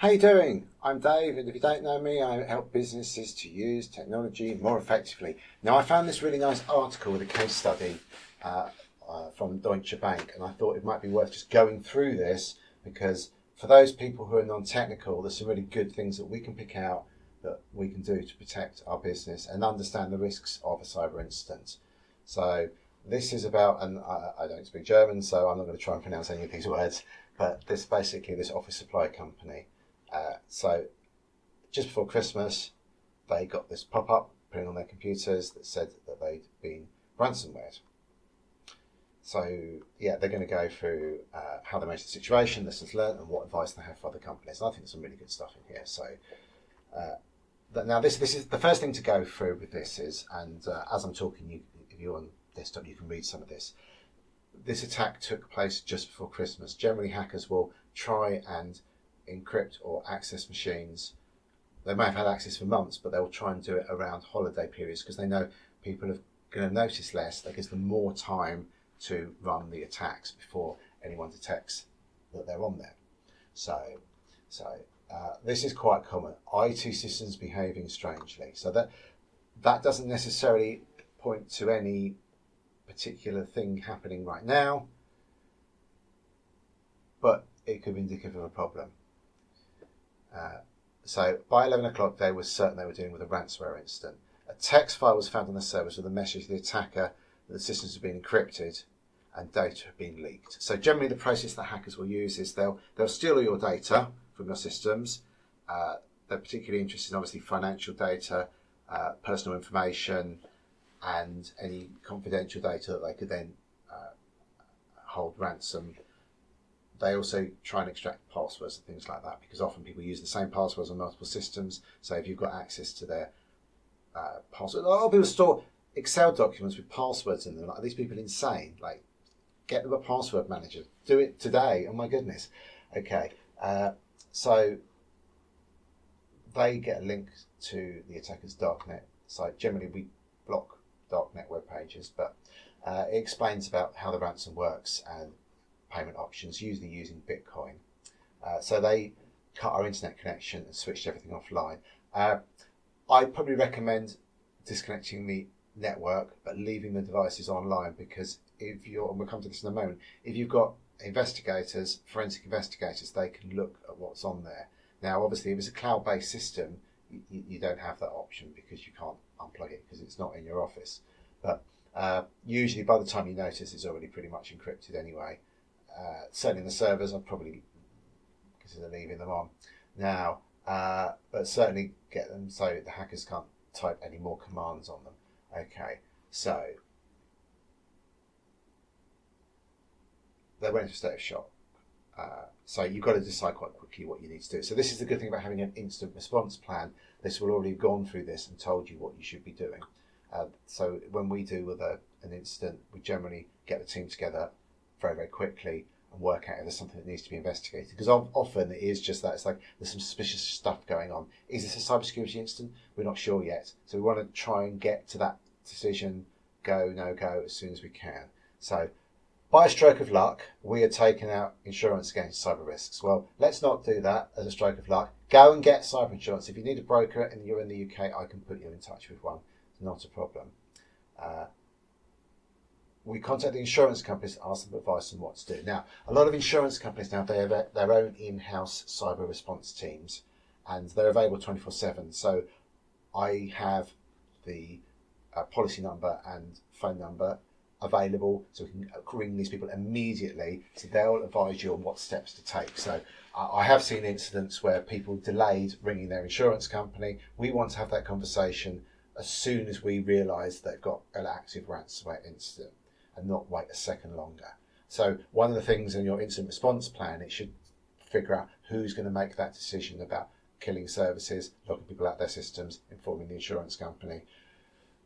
How you doing? I'm Dave, and if you don't know me, I help businesses to use technology more effectively. Now, I found this really nice article with a case study from Deutsche Bank, and I thought it might be worth just going through this because for those people who are non-technical, there's some really good things that we can pick out that we can do to protect our business and understand the risks of a cyber incident. So this is about, and I don't speak German, so I'm not going to try and pronounce any of these words, but this office supply company. So just before Christmas, they got this pop-up putting on their computers that said that they'd been ransomwared. So yeah, they're going to go through how they managed the situation, lessons learned, and what advice they have for other companies. And I think there's some really good stuff in here. So now this is the first thing to go through with this is, and as I'm talking, if you're on desktop, you can read some of this. This attack took place just before Christmas. Generally, hackers will try and encrypt or access machines. They may have had access for months, but they'll try and do it around holiday periods because they know people are going to notice less. That gives them more time to run the attacks before anyone detects that they're on there. So this is quite common. IT systems behaving strangely. So that doesn't necessarily point to any particular thing happening right now, but it could be indicative of a problem. So by 11 o'clock, they were certain they were dealing with a ransomware incident. A text file was found on the servers with a message to the attacker that the systems had been encrypted and data had been leaked. So generally the process that hackers will use is they'll steal all your data from your systems. They're particularly interested in obviously financial data, personal information, and any confidential data that they could then hold ransom. They also try and extract passwords and things like that because often people use the same passwords on multiple systems. So if you've got access to their password, a lot of people store Excel documents with passwords in them. Like, are these people insane? Like, get them a password manager. Do it today. Oh my goodness. Okay. So they get a link to the attacker's darknet site. Generally, we block darknet web pages, but it explains about how the ransom works and payment options, usually using Bitcoin. So they cut our internet connection and switched everything offline. I'd probably recommend disconnecting the network but leaving the devices online because if you're, and we'll come to this in a moment, if you've got investigators, forensic investigators, they can look at what's on there. Now, obviously, if it's a cloud-based system, you don't have that option because you can't unplug it because it's not in your office. But usually by the time you notice, it's already pretty much encrypted anyway. Certainly in the servers, I'd probably consider leaving them on now, but certainly get them so the hackers can't type any more commands on them. Okay, so they went into a state of shock. So you've got to decide quite quickly what you need to do. So this is the good thing about having an instant response plan. This will already have gone through this and told you what you should be doing. So when we do with an incident, we generally get the team together very, very quickly and work out if there's something that needs to be investigated. Because often it is just that. It's like there's some suspicious stuff going on. Is this a cybersecurity incident? We're not sure yet. So we want to try and get to that decision, go, no go, as soon as we can. So by a stroke of luck, we are taking out insurance against cyber risks. Well, let's not do that as a stroke of luck. Go and get cyber insurance. If you need a broker and you're in the UK, I can put you in touch with one. It's not a problem. We contact the insurance companies, ask them advice on what to do. Now, a lot of insurance companies now, they have their own in-house cyber response teams, and they're available 24/7. So I have the policy number and phone number available, so we can ring these people immediately, so they'll advise you on what steps to take. So I have seen incidents where people delayed ringing their insurance company. We want to have that conversation as soon as we realise they've got an active ransomware incident, and not wait a second longer. So one of the things in your incident response plan, it should figure out who's going to make that decision about killing services, locking people out of their systems, informing the insurance company,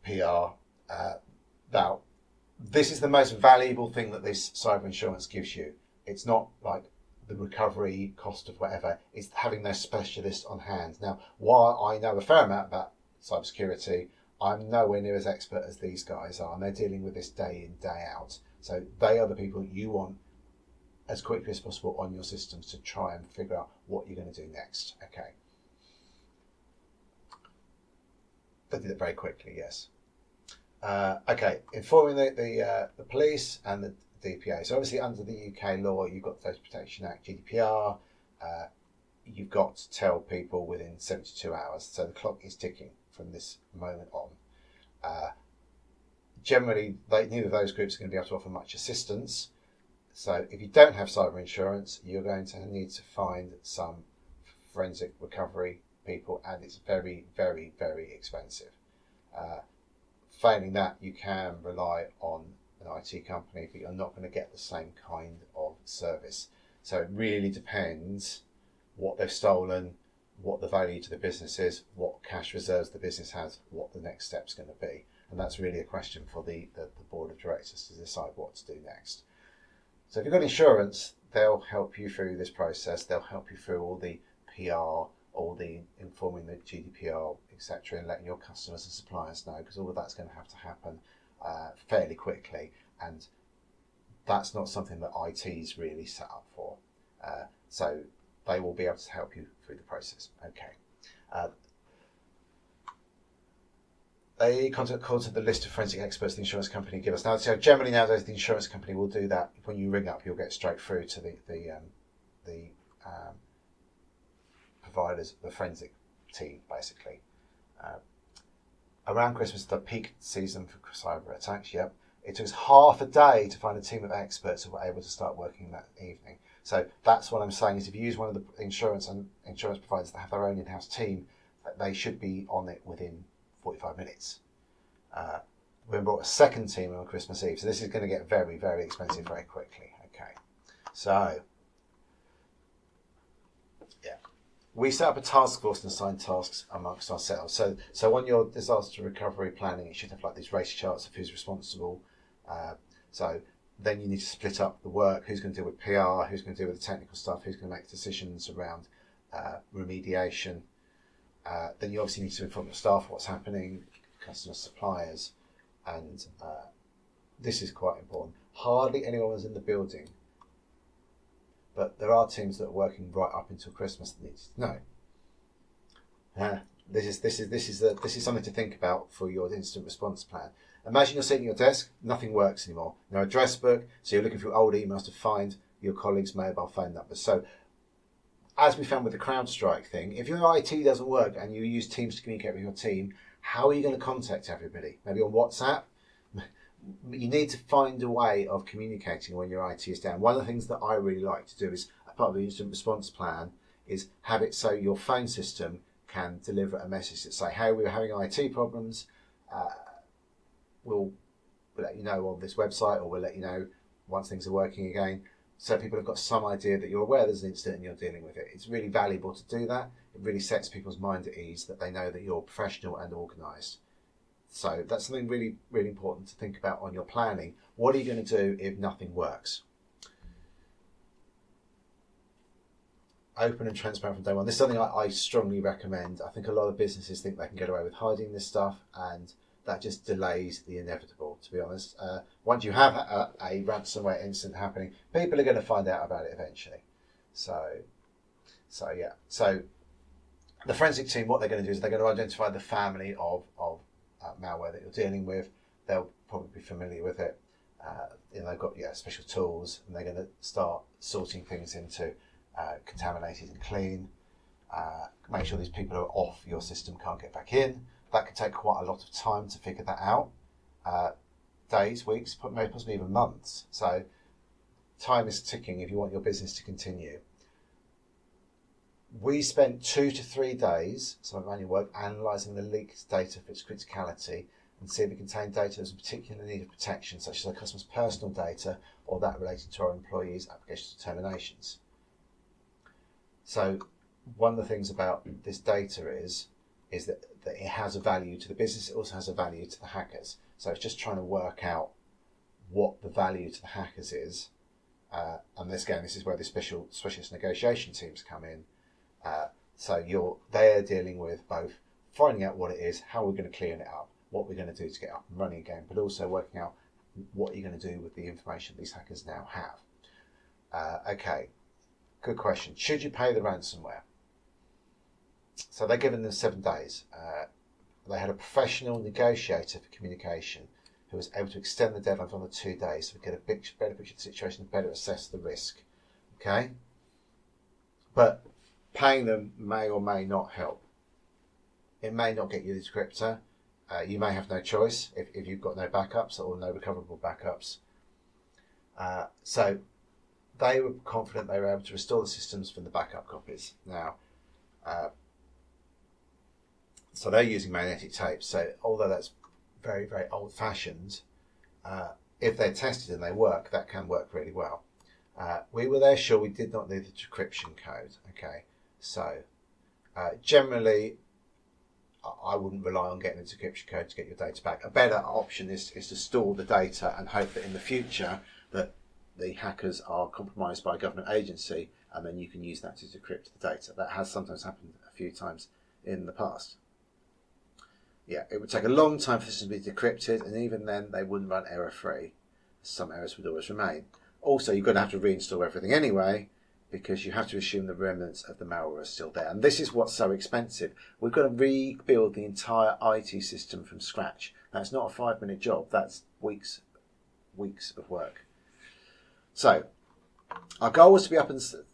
PR. Now, this is the most valuable thing that this cyber insurance gives you. It's not like the recovery cost of whatever, it's having those specialists on hand. Now, while I know a fair amount about cybersecurity, I'm nowhere near as expert as these guys are, and they're dealing with this day in, day out. So they are the people you want as quickly as possible on your systems to try and figure out what you're going to do next. Okay. They did it very quickly, yes. Okay, informing the police and the DPA. So obviously under the UK law, you've got the Data Protection Act, GDPR. You've got to tell people within 72 hours. So the clock is ticking from this moment on. Generally, neither of those groups are going to be able to offer much assistance. So if you don't have cyber insurance, you're going to need to find some forensic recovery people, and it's very, very, very expensive. Failing that, you can rely on an IT company, but you're not going to get the same kind of service. So it really depends what they've stolen, what the value to the business is, what cash reserves the business has, what the next step's going to be. And that's really a question for the board of directors to decide what to do next. So if you've got insurance, they'll help you through this process. They'll help you through all the PR, all the informing the GDPR, etc., and letting your customers and suppliers know, because all of that's going to have to happen fairly quickly. And that's not something that IT is really set up for. So they will be able to help you through the process. Okay. They contact the list of forensic experts the insurance company give us. Now, so generally nowadays the insurance company will do that. When you ring up, you'll get straight through to the providers, the forensic team, basically. Around Christmas, the peak season for cyber attacks. Yep, it took us half a day to find a team of experts who were able to start working that evening. So that's what I'm saying is if you use one of the insurance providers that have their own in-house team, they should be on it within 45 minutes. We brought a second team on Christmas Eve, so this is going to get very, very expensive very quickly. Okay, so yeah, we set up a task force and assign tasks amongst ourselves. So on your disaster recovery planning, it should have like these race charts of who's responsible. So then you need to split up the work. Who's going to deal with PR? Who's going to deal with the technical stuff? Who's going to make decisions around remediation? Then you obviously need to inform your staff what's happening, customers, suppliers, and this is quite important. Hardly anyone was in the building, but there are teams that are working right up until Christmas that need to know. This is something to think about for your incident response plan. Imagine you're sitting at your desk, nothing works anymore. No address book, so you're looking through old emails to find your colleagues' mobile phone numbers. So as we found with the CrowdStrike thing, if your IT doesn't work and you use Teams to communicate with your team, how are you going to contact everybody? Maybe on WhatsApp? You need to find a way of communicating when your IT is down. One of the things that I really like to do is, as part of the incident response plan, is have it so your phone system can deliver a message that say, hey, we're having IT problems, we'll let you know on this website, or we'll let you know once things are working again. So people have got some idea that you're aware there's an incident and you're dealing with it. It's really valuable to do that. It really sets people's mind at ease that they know that you're professional and organised. So that's something really, really important to think about on your planning. What are you going to do if nothing works? Open and transparent from day one. This is something I strongly recommend. I think a lot of businesses think they can get away with hiding this stuff, and that just delays the inevitable, to be honest. Once you have a ransomware incident happening, people are going to find out about it eventually. So yeah. So the forensic team, what they're going to do is they're going to identify the family of malware that you're dealing with. They'll probably be familiar with it. They've got special tools, and they're going to start sorting things into contaminated and clean. Make sure these people are off your system, can't get back in. That could take quite a lot of time to figure that out. Days, weeks, maybe possibly even months. So time is ticking if you want your business to continue. We spent 2 to 3 days, some of manual work, analysing the leaked data for its criticality and see if it contained data that was in particular need of protection, such as our customers' personal data or that relating to our employees' applications or terminations. So one of the things about this data is that it has a value to the business. It also has a value to the hackers. So it's just trying to work out what the value to the hackers is. And this is where the specialist negotiation teams come in. So they're dealing with both finding out what it is, how we're going to clean it up, what we're going to do to get up and running again, but also working out what you're going to do with the information these hackers now have. Okay, good question. Should you pay the ransomware? So they're given them 7 days. They had a professional negotiator for communication who was able to extend the deadline for another 2 days so we get a better picture of the situation and better assess the risk. Okay? But paying them may or may not help. It may not get you the decryptor. You may have no choice if you've got no backups or no recoverable backups. So they were confident they were able to restore the systems from the backup copies. Now, so they're using magnetic tape. So although that's very, very old-fashioned, if they're tested and they work, that can work really well. We were there sure we did not need the decryption code. Okay, so generally, I wouldn't rely on getting the decryption code to get your data back. A better option is to store the data and hope that in the future that the hackers are compromised by a government agency, and then you can use that to decrypt the data. That has sometimes happened a few times in the past. Yeah, it would take a long time for this to be decrypted, and even then they wouldn't run error-free. Some errors would always remain. Also, you're going to have to reinstall everything anyway, because you have to assume the remnants of the malware are still there. And this is what's so expensive. We've got to rebuild the entire IT system from scratch. That's not a 5-minute job. That's weeks of work. So, our goal was to be up and to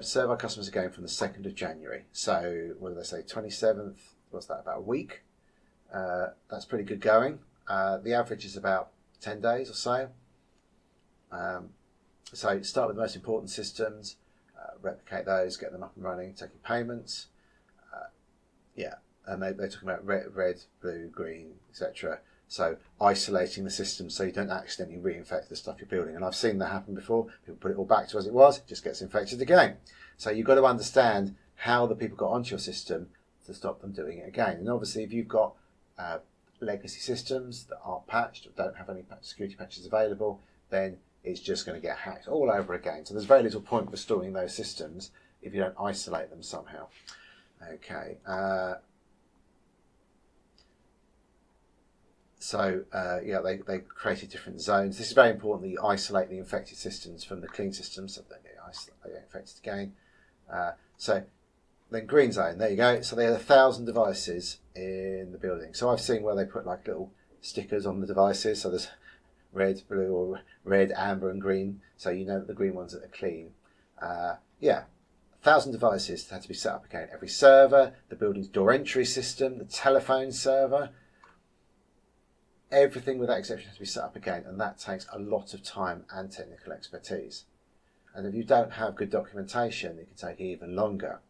serve our customers again from the 2nd of January. So, what did they say, 27th? What's that, about a week? That's pretty good going. The average is about 10 days or so. So, start with the most important systems. Replicate those, get them up and running, taking payments. And they're talking about red, blue, green, etc. So isolating the system so you don't accidentally reinfect the stuff you're building. And I've seen that happen before. People put it all back to as it was, it just gets infected again. So you've got to understand how the people got onto your system to stop them doing it again. And obviously if you've got legacy systems that aren't patched or don't have any security patches available, then it's just going to get hacked all over again. So there's very little point restoring those systems if you don't isolate them somehow. Okay. They created different zones. This is very important that you isolate the infected systems from the clean systems so that they get infected again. So then green zone, there you go. So they had 1,000 devices in the building. So I've seen where they put like little stickers on the devices. So there's red, blue, or red, amber, and green. So you know that the green ones are clean. 1,000 devices had to be set up again. Every server, the building's door entry system, the telephone server, everything without exception has to be set up again. And that takes a lot of time and technical expertise. And if you don't have good documentation, it can take even longer.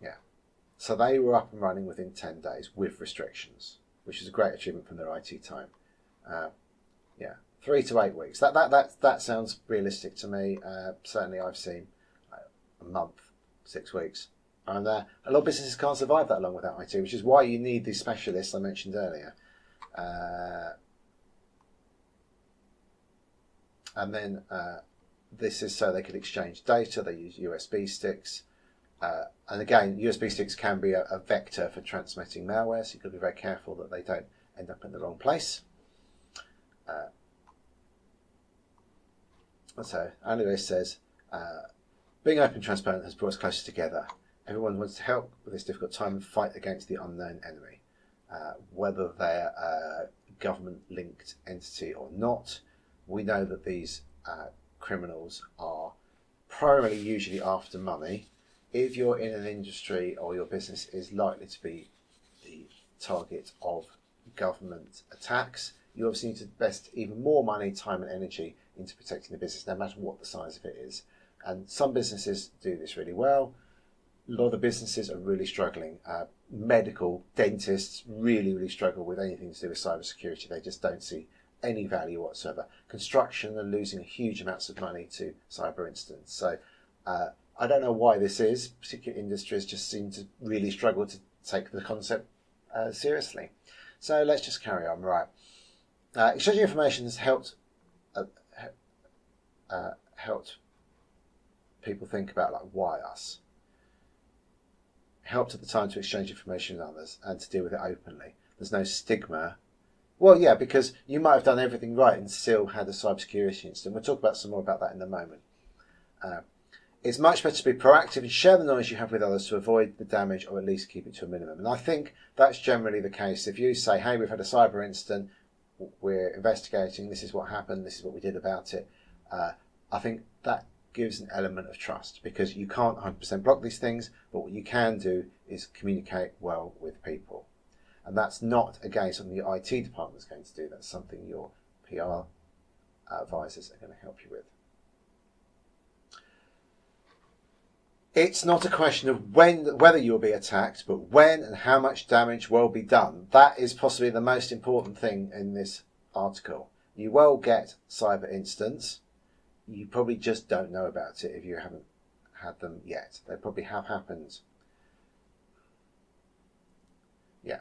Yeah. So they were up and running within 10 days with restrictions, which is a great achievement from their IT time. 3 to 8 weeks. That sounds realistic to me. Certainly I've seen a month, 6 weeks. And a lot of businesses can't survive that long without IT, which is why you need these specialists I mentioned earlier. And then this is so they can exchange data. They use USB sticks. And again, USB sticks can be a vector for transmitting malware, so you've got to be very careful that they don't end up in the wrong place. So Anyway says, being open and transparent has brought us closer together. Everyone wants to help with this difficult time and fight against the unknown enemy. Whether they're a government-linked entity or not, we know that these criminals are primarily usually after money. If you're in an industry or your business is likely to be the target of government attacks, you obviously need to invest even more money, time and energy into protecting the business, no matter what the size of it is. And some businesses do this really well. A lot of the businesses are really struggling. Medical, dentists really struggle with anything to do with cybersecurity. They just don't see any value whatsoever. Construction are losing huge amounts of money to cyber incidents. So I don't know why this is. Particular industries just seem to really struggle to take the concept seriously. So let's just carry on. Right. Exchanging information has helped people think about, like, why us. Helped at the time to exchange information with others and to deal with it openly. There's no stigma Well, yeah, because you might have done everything right and still had a cybersecurity incident. We'll talk about some more about that in a moment. It's much better to be proactive and share the knowledge you have with others to avoid the damage or at least keep it to a minimum. And I think that's generally the case. If you say, hey, we've had a cyber incident, we're investigating, this is what happened, this is what we did about it, I think that gives an element of trust, because you can't 100% block these things, but what you can do is communicate well with people. And that's not, again, something your IT department is going to do. That's something your PR advisors are going to help you with. It's not a question of whether you'll be attacked, but when and how much damage will be done. That is possibly the most important thing in this article. You will get cyber incidents. You probably just don't know about it if you haven't had them yet. They probably have happened. Yeah.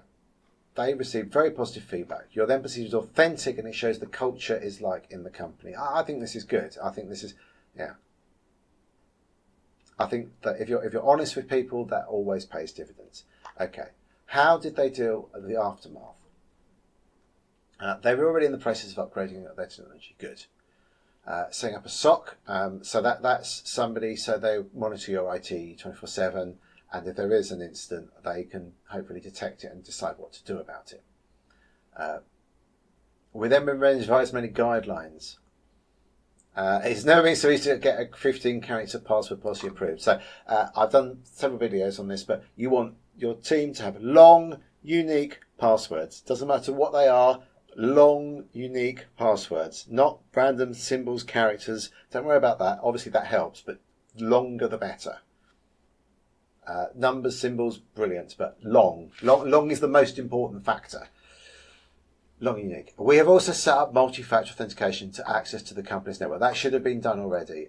They received very positive feedback. You're then perceived as authentic, and it shows the culture is like in the company. I think this is good. I think this is, yeah. I think that if you're honest with people, that always pays dividends. Okay. How did they deal with the aftermath? They were already in the process of upgrading their technology. Good. Setting up a SOC, so that's somebody, so they monitor your IT 24/7, and if there is an incident, they can hopefully detect it and decide what to do about it. We then revised many guidelines. It's never been so easy to get a 15-character password policy approved. So I've done several videos on this, but you want your team to have long, unique passwords. Doesn't matter what they are. Long, unique passwords, not random symbols, characters. Don't worry about that. Obviously, that helps, but longer the better. Numbers, symbols, brilliant, but long is the most important factor. Long, unique. We have also set up multi-factor authentication to access to the company's network. That should have been done already.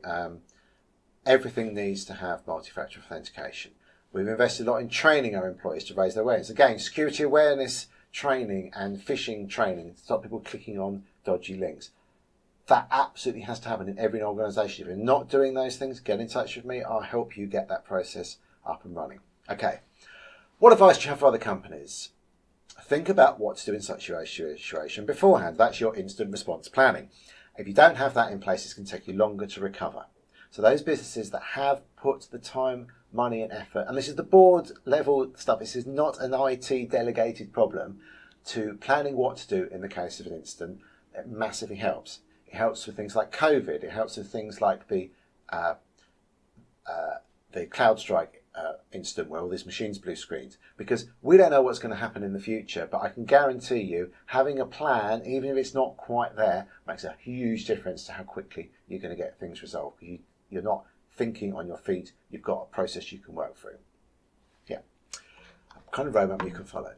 Everything needs to have multi-factor authentication. We've invested a lot in training our employees to raise their awareness. Again, security awareness training and phishing training to stop people clicking on dodgy links. That absolutely has to happen in every organisation. If you're not doing those things, get in touch with me. I'll help you get that process up and running. Okay. What advice do you have for other companies? Think about what to do in such a situation beforehand. That's your instant response planning. If you don't have that in place, it's going to take you longer to recover. So those businesses that have put the time, money and effort, and this is the board level stuff, this is not an IT delegated problem, to planning what to do in the case of an incident, it massively helps. It helps with things like COVID, it helps with things like the CrowdStrike incident where all these machines blue screens, because we don't know what's going to happen in the future, but I can guarantee you having a plan, even if it's not quite there, makes a huge difference to how quickly you're going to get things resolved. You're not thinking on your feet, you've got a process you can work through. Yeah, kind of roadmap you can follow.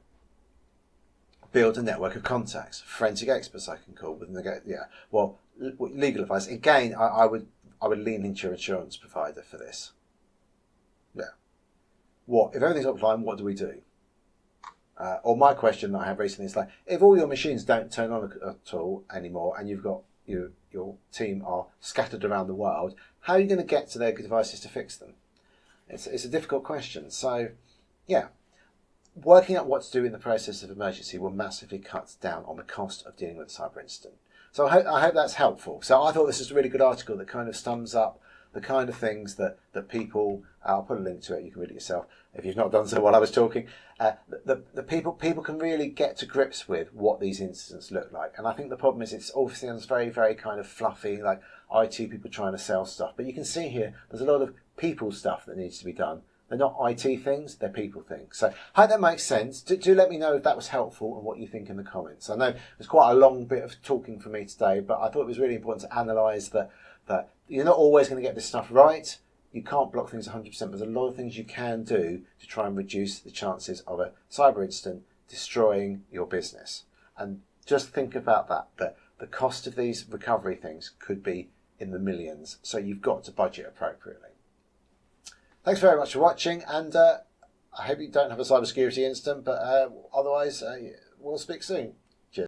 Build a network of contacts, forensic experts I can call with well, legal advice. Again, I would lean into your insurance provider for this. Yeah. If everything's offline, what do we do? Or my question that I had recently is like, if all your machines don't turn on at all anymore, and you've got your team are scattered around the world, how are you going to get to their devices to fix them? It's a difficult question. So, yeah, working out what to do in the process of emergency will massively cut down on the cost of dealing with a cyber incident. So I hope that's helpful. So I thought this is a really good article that kind of sums up the kind of things that people, I'll put a link to it, you can read it yourself if you've not done so while I was talking, the people can really get to grips with what these incidents look like. And I think the problem is it's all sounds very, very kind of fluffy, like IT people trying to sell stuff. But you can see here, there's a lot of people stuff that needs to be done. They're not IT things, they're people things. So I hope that makes sense. Do let me know if that was helpful and what you think in the comments. I know it was quite a long bit of talking for me today, but I thought it was really important to analyse that you're not always going to get this stuff right. You can't block things 100%. There's a lot of things you can do to try and reduce the chances of a cyber incident destroying your business. And just think about that the cost of these recovery things could be in the millions. So you've got to budget appropriately. Thanks very much for watching, and I hope you don't have a cybersecurity incident, but otherwise we'll speak soon.